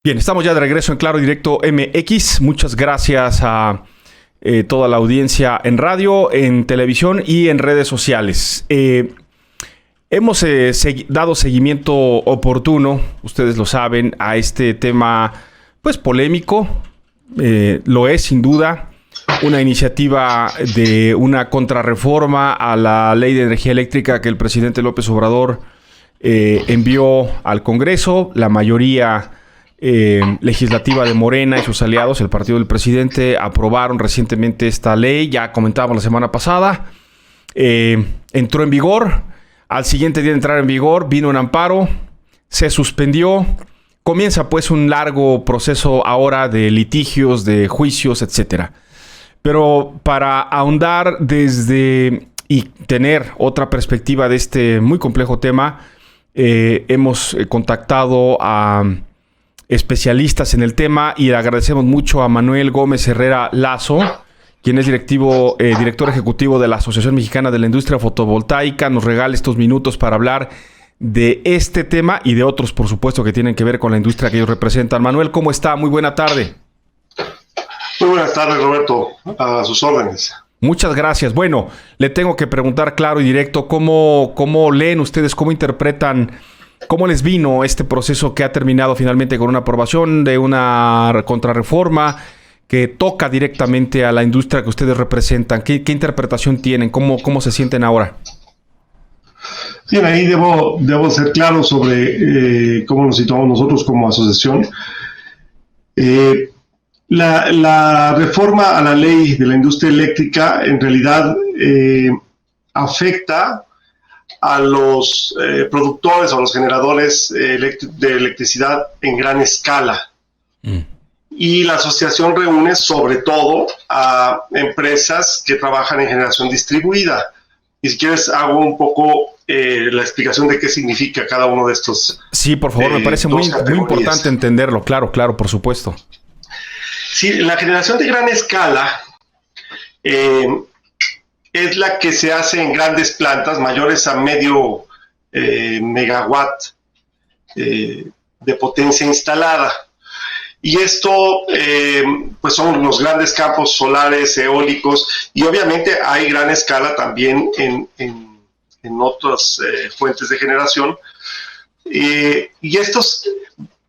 Bien, estamos ya de regreso en Claro Directo MX. Muchas gracias a toda la audiencia en radio, en televisión y en redes sociales. Hemos dado seguimiento oportuno, ustedes lo saben, a este tema pues polémico. Lo es sin duda. Una iniciativa de una contrarreforma a la Ley de Energía Eléctrica que el presidente López Obrador envió al Congreso. La mayoría legislativa de Morena y sus aliados, el partido del presidente, aprobaron recientemente esta ley. Ya comentábamos la semana pasada. Entró en vigor. Al siguiente día de entrar en vigor vino un amparo, se suspendió. Comienza pues un largo proceso ahora de litigios, de juicios, etcétera. Pero para ahondar y tener otra perspectiva de este muy complejo tema, hemos contactado a especialistas en el tema y le agradecemos mucho a Manuel Gómez Herrera Lazo, quien es director ejecutivo de la Asociación Mexicana de la Industria Fotovoltaica. Nos regala estos minutos para hablar de este tema y de otros, por supuesto, que tienen que ver con la industria que ellos representan. Manuel, ¿cómo está? Muy buena tarde. Muy buenas tardes, Roberto. A sus órdenes. Muchas gracias. Bueno, le tengo que preguntar claro y directo, ¿cómo leen ustedes, cómo interpretan, cómo les vino este proceso que ha terminado finalmente con una aprobación de una contrarreforma que toca directamente a la industria que ustedes representan? ¿Qué interpretación tienen? ¿Cómo se sienten ahora? Bien, ahí debo ser claro sobre cómo nos situamos nosotros como asociación. La reforma a la ley de la industria eléctrica en realidad afecta a los productores o a los generadores de electricidad en gran escala. Y la asociación reúne sobre todo a empresas que trabajan en generación distribuida. Y si quieres hago un poco la explicación de qué significa cada uno de estos. Sí, por favor, me parece muy importante entenderlo. Claro, por supuesto. Sí, la generación de gran escala es la que se hace en grandes plantas mayores a medio megawatt de potencia instalada. Y esto pues son los grandes campos solares, eólicos, y obviamente hay gran escala también en otras fuentes de generación. Y estos,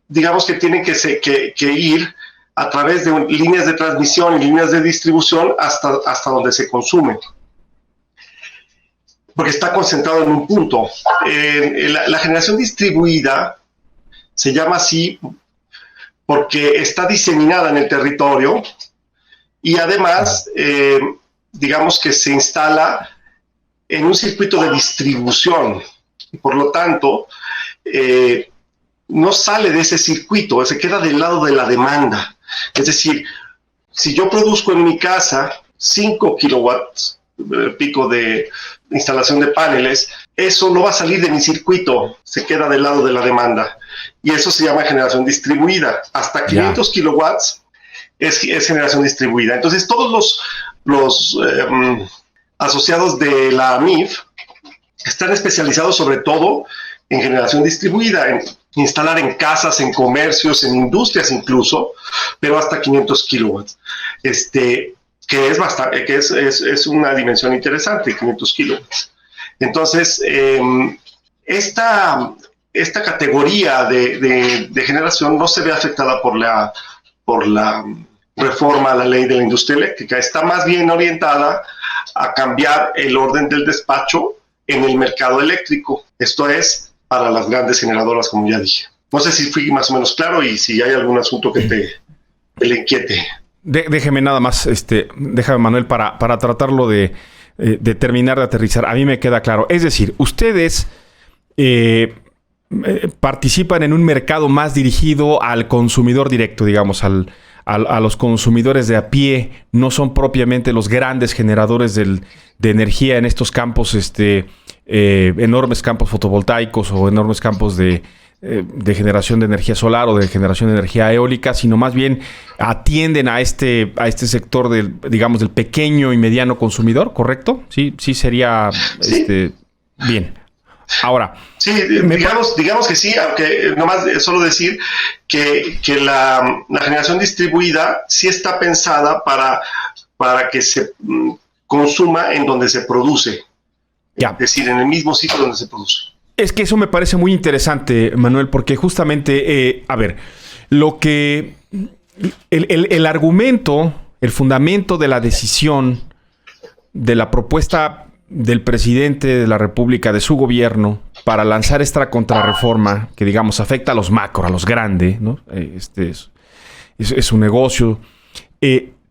digamos que tienen que ir a través de líneas de transmisión y líneas de distribución hasta donde se consume, porque está concentrado en un punto. La generación distribuida se llama así porque está diseminada en el territorio y además, digamos que se instala en un circuito de distribución y por lo tanto no sale de ese circuito, se queda del lado de la demanda. Es decir, si yo produzco en mi casa 5 kilowatts pico de instalación de paneles, eso no va a salir de mi circuito, se queda del lado de la demanda. Y eso se llama generación distribuida. Hasta 500 kilowatts es generación distribuida. Entonces, todos los asociados de la AMIF están especializados sobre todo en generación distribuida, en instalar en casas, en comercios, en industrias incluso, pero hasta 500 kilowatts. Que es bastante, que es una dimensión interesante, 500 kilowatts. Entonces, esta categoría de generación no se ve afectada por la reforma a la ley de la industria eléctrica. Está más bien orientada a cambiar el orden del despacho en el mercado eléctrico. Esto es para las grandes generadoras, como ya dije. No sé si fui más o menos claro y si hay algún asunto que te le inquiete. Déjeme nada más, déjame, Manuel, para tratarlo de terminar de aterrizar. A mí me queda claro. Es decir, ustedes participan en un mercado más dirigido al consumidor directo, digamos, a los consumidores de a pie. No son propiamente los grandes generadores de energía en estos campos, enormes campos fotovoltaicos o enormes campos de generación de energía solar o de generación de energía eólica, sino más bien atienden a este sector del pequeño y mediano consumidor, ¿correcto? Sí sería sí. Bien. Ahora, sí, digamos que sí, aunque nomás solo decir que la generación distribuida sí está pensada para que se consuma en donde se produce. ya. Es decir, en el mismo sitio donde se produce. Es que eso me parece muy interesante, Manuel, porque justamente, a ver, lo que... El argumento, el fundamento de la decisión, de la propuesta del presidente de la República, de su gobierno, para lanzar esta contrarreforma que, digamos, afecta a los macro, a los grandes, ¿no? Es un negocio.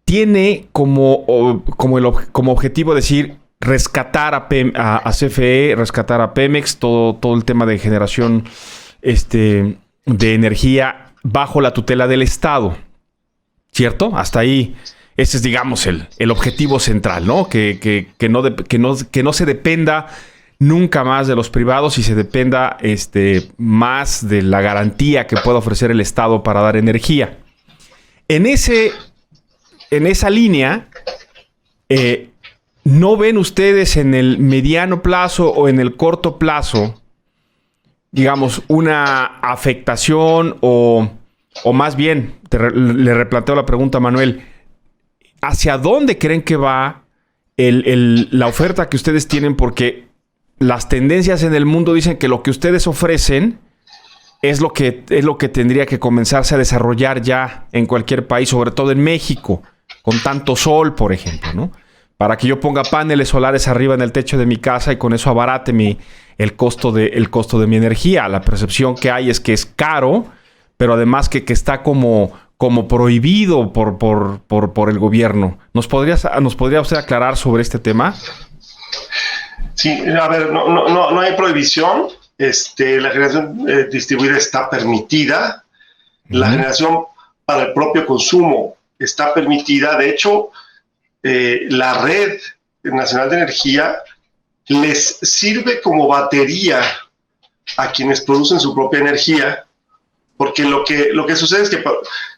Tiene como objetivo decir rescatar a CFE, rescatar a Pemex, todo el tema de generación de energía bajo la tutela del Estado. ¿Cierto? Hasta ahí, ese es, digamos, el objetivo central, ¿no? Que no se dependa nunca más de los privados y se dependa más de la garantía que pueda ofrecer el Estado para dar energía. En esa línea, ¿no ven ustedes en el mediano plazo o en el corto plazo, digamos, una afectación o más bien, le replanteo la pregunta a Manuel, ¿hacia dónde creen que va la oferta que ustedes tienen? Porque las tendencias en el mundo dicen que lo que ustedes ofrecen es lo que tendría que comenzarse a desarrollar ya en cualquier país, sobre todo en México, con tanto sol, por ejemplo, ¿no? Para que yo ponga paneles solares arriba en el techo de mi casa y con eso abarate el costo de mi energía. La percepción que hay es que es caro, pero además que está como prohibido por el gobierno. ¿Nos podría usted aclarar sobre este tema? Sí, a ver, no hay prohibición. La generación distribuida está permitida. La generación para el propio consumo está permitida. De hecho, la Red Nacional de Energía les sirve como batería a quienes producen su propia energía, porque lo que sucede es que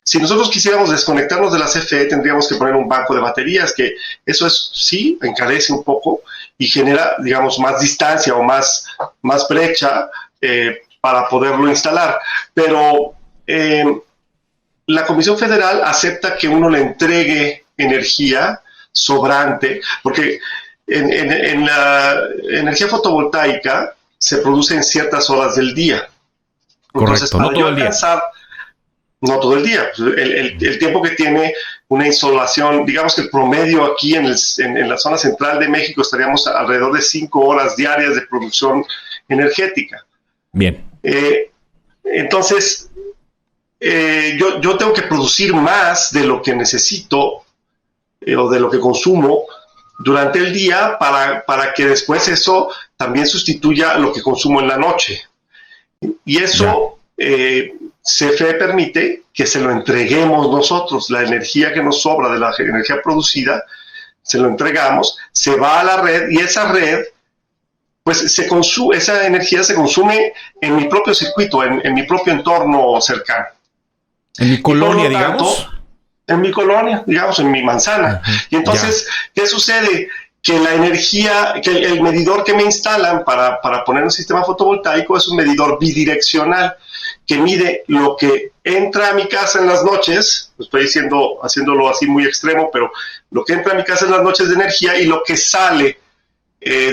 si nosotros quisiéramos desconectarnos de la CFE, tendríamos que poner un banco de baterías, que eso sí, encarece un poco y genera, digamos, más distancia o más brecha para poderlo instalar. Pero la Comisión Federal acepta que uno le entregue energía sobrante, porque en la energía fotovoltaica se produce en ciertas horas del día. Entonces, correcto, no todo el día. No todo el día. El tiempo que tiene una insolación, digamos que el promedio aquí en la zona central de México estaríamos alrededor de 5 horas diarias de producción energética. Bien. Entonces, yo tengo que producir más de lo que necesito o de lo que consumo durante el día para que después eso también sustituya lo que consumo en la noche. Y eso CFE permite que se lo entreguemos nosotros, la energía que nos sobra de la energía producida, se lo entregamos, se va a la red y esa red, pues esa energía se consume en mi propio circuito, en mi propio entorno cercano. En mi colonia, digamos. En mi colonia, digamos, en mi manzana. Y entonces, ¿qué sucede? Que la energía, que el medidor que me instalan para poner un sistema fotovoltaico es un medidor bidireccional que mide lo que entra a mi casa en las noches, estoy haciéndolo así muy extremo, pero lo que entra a mi casa en las noches de energía y lo que sale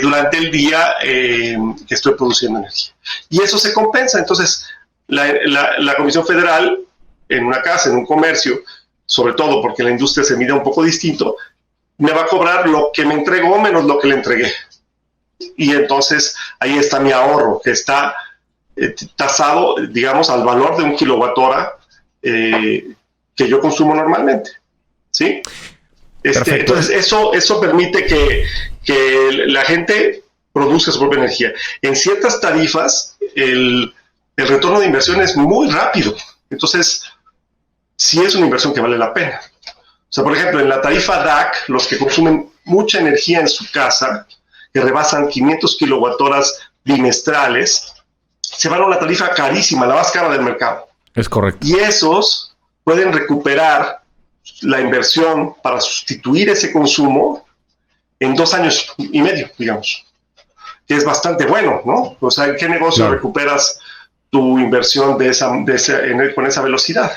durante el día que estoy produciendo energía. Y eso se compensa. Entonces, la Comisión Federal, en una casa, en un comercio, sobre todo porque la industria se mide un poco distinto, me va a cobrar lo que me entregó menos lo que le entregué. Y entonces ahí está mi ahorro, que está tasado, digamos, al valor de 1 kilowatt-hora que yo consumo normalmente. ¿Sí? Entonces eso permite que la gente produzca su propia energía. En ciertas tarifas, el retorno de inversión es muy rápido. Entonces, sí es una inversión que vale la pena. O sea, por ejemplo, en la tarifa DAC, los que consumen mucha energía en su casa, que rebasan 500 kilowatt-horas bimestrales, se van a una tarifa carísima, la más cara del mercado. Es correcto. Y esos pueden recuperar la inversión para sustituir ese consumo en 2 años y medio, digamos. que es bastante bueno, ¿no? O sea, ¿en qué negocio recuperas tu inversión con esa velocidad?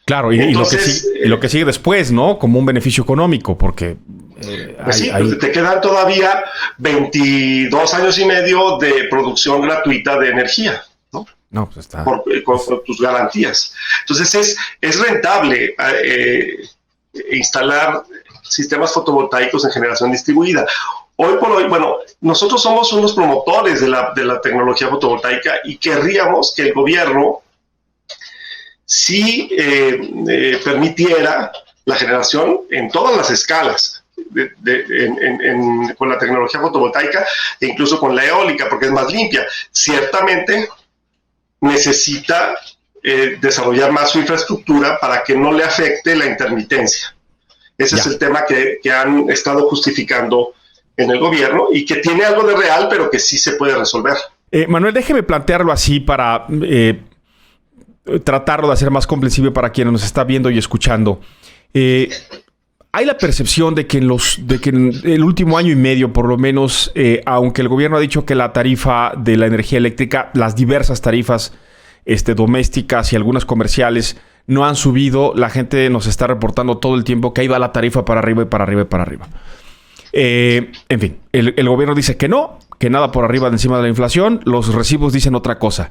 Claro, entonces, y lo que sigue después, ¿no? Como un beneficio económico, porque... te quedan todavía 22 años y medio de producción gratuita de energía, ¿no? No, pues está... con tus garantías. Entonces es rentable instalar sistemas fotovoltaicos en generación distribuida. Hoy por hoy, bueno, nosotros somos unos promotores de la tecnología fotovoltaica y querríamos que el gobierno sí permitiera la generación en todas las escalas con la tecnología fotovoltaica e incluso con la eólica, porque es más limpia. Ciertamente necesita desarrollar más su infraestructura para que no le afecte la intermitencia. Ese es el tema que han estado justificando en el gobierno y que tiene algo de real, pero que sí se puede resolver. Manuel, déjeme plantearlo así para tratarlo de hacer más comprensible para quien nos está viendo y escuchando. Hay la percepción de que en el último año y medio, por lo menos, aunque el gobierno ha dicho que la tarifa de la energía eléctrica, las diversas tarifas domésticas y algunas comerciales no han subido, la gente nos está reportando todo el tiempo que ahí va la tarifa para arriba y para arriba y para arriba. En fin, el gobierno dice que no, que nada por arriba de encima de la inflación, los recibos dicen otra cosa.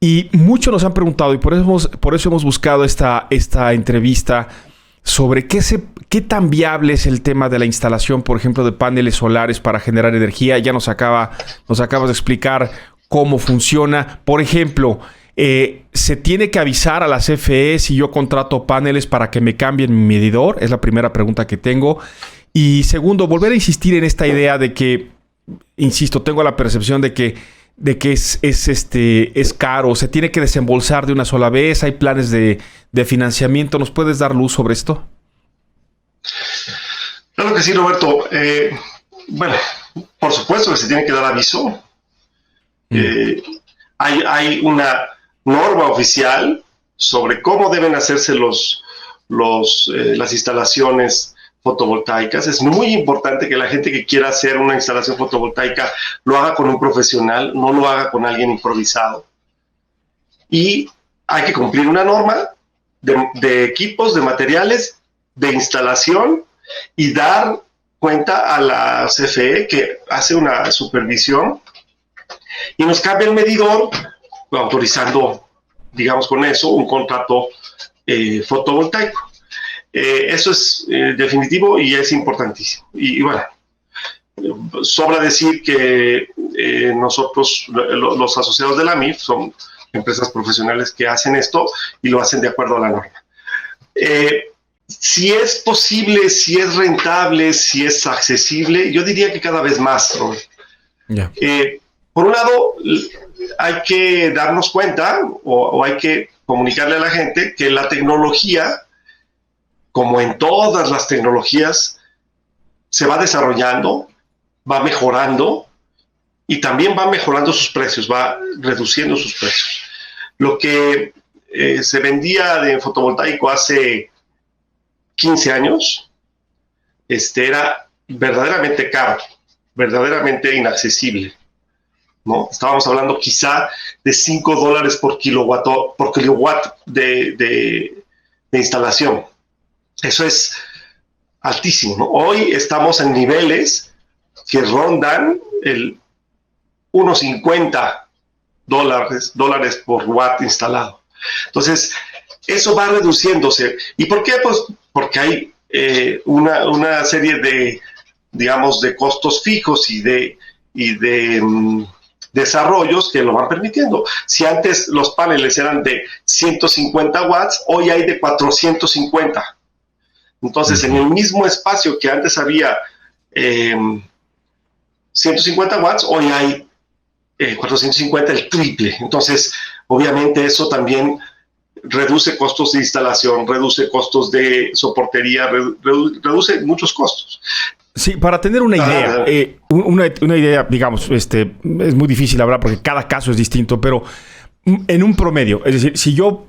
Y muchos nos han preguntado, y por eso hemos buscado esta entrevista sobre qué tan viable es el tema de la instalación, por ejemplo, de paneles solares para generar energía. Ya nos acabas de explicar cómo funciona. Por ejemplo, ¿se tiene que avisar a la CFE si yo contrato paneles para que me cambien mi medidor? Es la primera pregunta que tengo. Y segundo, volver a insistir en esta idea de que, insisto, tengo la percepción de que es caro, se tiene que desembolsar de una sola vez, hay planes de financiamiento. ¿Nos puedes dar luz sobre esto? Claro que sí, Roberto. Bueno, por supuesto que se tiene que dar aviso. Hay una norma oficial sobre cómo deben hacerse las instalaciones fotovoltaicas. Es muy importante que la gente que quiera hacer una instalación fotovoltaica lo haga con un profesional, no lo haga con alguien improvisado. Y hay que cumplir una norma de equipos, de materiales, de instalación y dar cuenta a la CFE, que hace una supervisión y nos cambia el medidor, autorizando, digamos, con eso un contrato fotovoltaico. Eso es definitivo y es importantísimo. Y bueno, sobra decir que nosotros, los asociados de la AMIF, son empresas profesionales que hacen esto y lo hacen de acuerdo a la norma. Si es posible, si es rentable, si es accesible, yo diría que cada vez más, Robert. Por un lado, hay que darnos cuenta o hay que comunicarle a la gente que la tecnología, como en todas las tecnologías, se va desarrollando, va mejorando y también va mejorando sus precios, va reduciendo sus precios. Lo que se vendía de fotovoltaico hace 15 años era verdaderamente caro, verdaderamente inaccesible, ¿no? Estábamos hablando quizá de $5 por kilowatt de instalación. Eso es altísimo, ¿no? Hoy estamos en niveles que rondan unos $50 por watt instalado. Entonces, eso va reduciéndose. ¿Y por qué? Pues porque hay una serie de, digamos, de costos fijos y de desarrollos que lo van permitiendo. Si antes los paneles eran de 150 watts, hoy hay de 450. Entonces, en el mismo espacio que antes había 150 watts, hoy hay 450, el triple. Entonces, obviamente eso también reduce costos de instalación, reduce costos de soportería, reduce muchos costos. Sí, para tener una idea, una idea, digamos, es muy difícil hablar porque cada caso es distinto, pero en un promedio, es decir, si yo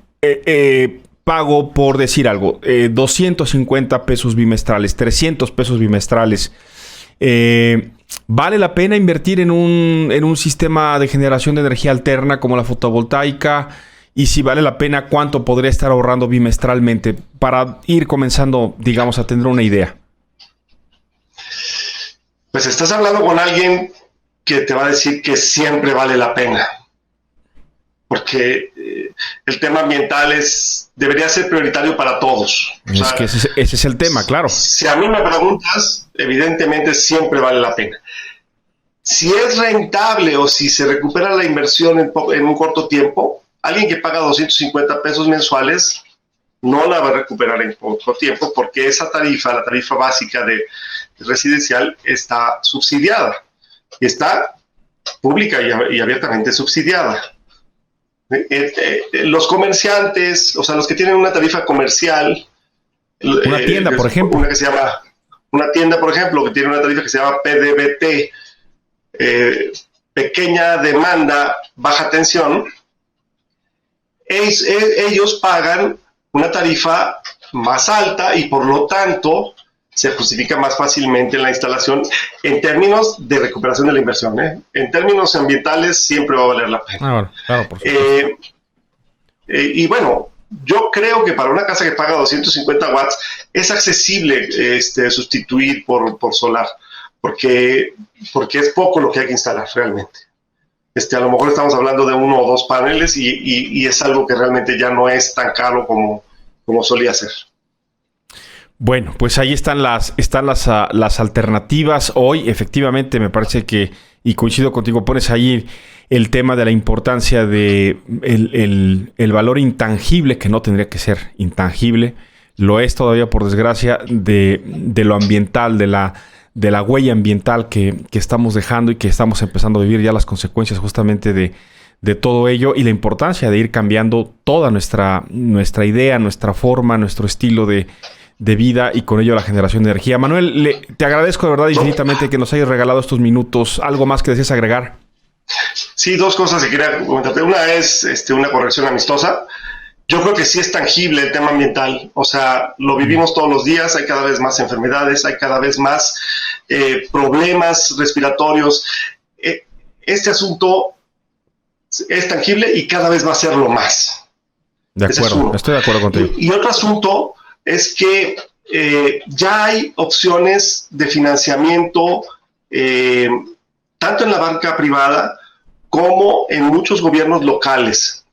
pago, por decir algo, 250 pesos bimestrales, 300 pesos bimestrales ¿Vale la pena invertir en un sistema de generación de energía alterna como la fotovoltaica? Y si vale la pena, ¿cuánto podría estar ahorrando bimestralmente para ir comenzando, digamos, a tener una idea? Pues estás hablando con alguien que te va a decir que siempre vale la pena, porque el tema ambiental debería ser prioritario para todos. Es que ese es el tema, claro. Si a mí me preguntas, evidentemente siempre vale la pena. Si es rentable o si se recupera la inversión en un corto tiempo, alguien que paga 250 pesos mensuales no la va a recuperar en poco tiempo, porque esa tarifa, la tarifa básica de residencial, está subsidiada. Está pública y abiertamente subsidiada. Los comerciantes, o sea, los que tienen una tarifa comercial, una tienda, por ejemplo, una tienda, por ejemplo, que tiene una tarifa que se llama PDVT, pequeña demanda, baja tensión, ellos pagan una tarifa más alta y por lo tanto se justifica más fácilmente la instalación en términos de recuperación de la inversión. En términos ambientales siempre va a valer la pena. Bueno, claro, por supuesto. Y bueno, yo creo que para una casa que paga 250 watts es accesible sustituir por solar, porque es poco lo que hay que instalar realmente. A lo mejor estamos hablando de 1 o 2 paneles y es algo que realmente ya no es tan caro como solía ser. Bueno, pues ahí están las alternativas. Hoy, efectivamente, me parece que, y coincido contigo, pones ahí el tema de la importancia de el valor intangible, que no tendría que ser intangible, lo es todavía por desgracia, de lo ambiental, de la huella ambiental que estamos dejando y que estamos empezando a vivir ya las consecuencias justamente de todo ello, y la importancia de ir cambiando toda nuestra idea, nuestra forma, nuestro estilo de vida y con ello la generación de energía. Manuel, te agradezco de verdad infinitamente que nos hayas regalado estos minutos. ¿Algo más que desees agregar? Sí, 2 cosas que quería comentarte. Una es una corrección amistosa. Yo creo que sí es tangible el tema ambiental. O sea, lo vivimos todos los días. Hay cada vez más enfermedades, hay cada vez más problemas respiratorios. Este asunto es tangible y cada vez va a serlo más. De acuerdo, estoy de acuerdo contigo. Y otro asunto es que ya hay opciones de financiamiento tanto en la banca privada como en muchos gobiernos locales.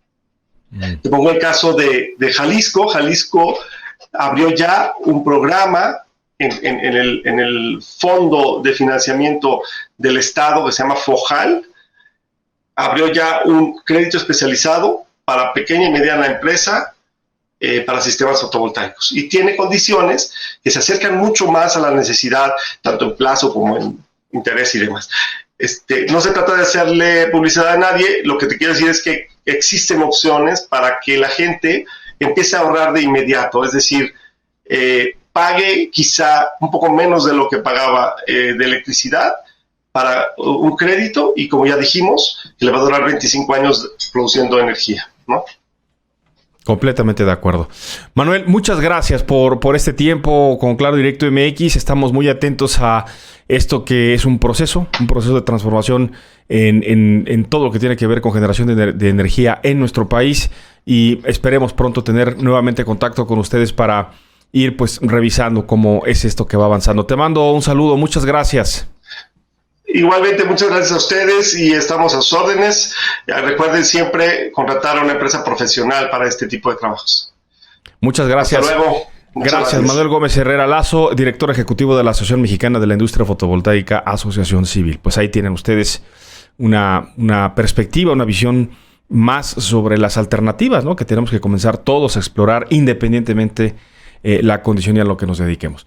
Te pongo el caso de Jalisco. Jalisco abrió ya un programa en el fondo de financiamiento del Estado que se llama FOJAL. Abrió ya un crédito especializado para pequeña y mediana empresa para sistemas fotovoltaicos, y tiene condiciones que se acercan mucho más a la necesidad, tanto en plazo como en interés y demás. No se trata de hacerle publicidad a nadie. Lo que te quiero decir es que existen opciones para que la gente empiece a ahorrar de inmediato, es decir, pague quizá un poco menos de lo que pagaba de electricidad para un crédito, y como ya dijimos, que le va a durar 25 años produciendo energía, ¿no? Completamente de acuerdo. Manuel, muchas gracias por este tiempo con Claro Directo MX. Estamos muy atentos a esto que es un proceso de transformación en todo lo que tiene que ver con generación de energía en nuestro país, y esperemos pronto tener nuevamente contacto con ustedes para ir pues revisando cómo es esto que va avanzando. Te mando un saludo, muchas gracias. Igualmente, muchas gracias a ustedes y estamos a sus órdenes. Recuerden siempre contratar a una empresa profesional para este tipo de trabajos. Muchas gracias. Hasta luego. Gracias. Manuel Gómez Herrera Lazo, director ejecutivo de la Asociación Mexicana de la Industria Fotovoltaica, Asociación Civil. Pues ahí tienen ustedes una perspectiva, una visión más sobre las alternativas, ¿no?, que tenemos que comenzar todos a explorar independientemente la condición y a lo que nos dediquemos.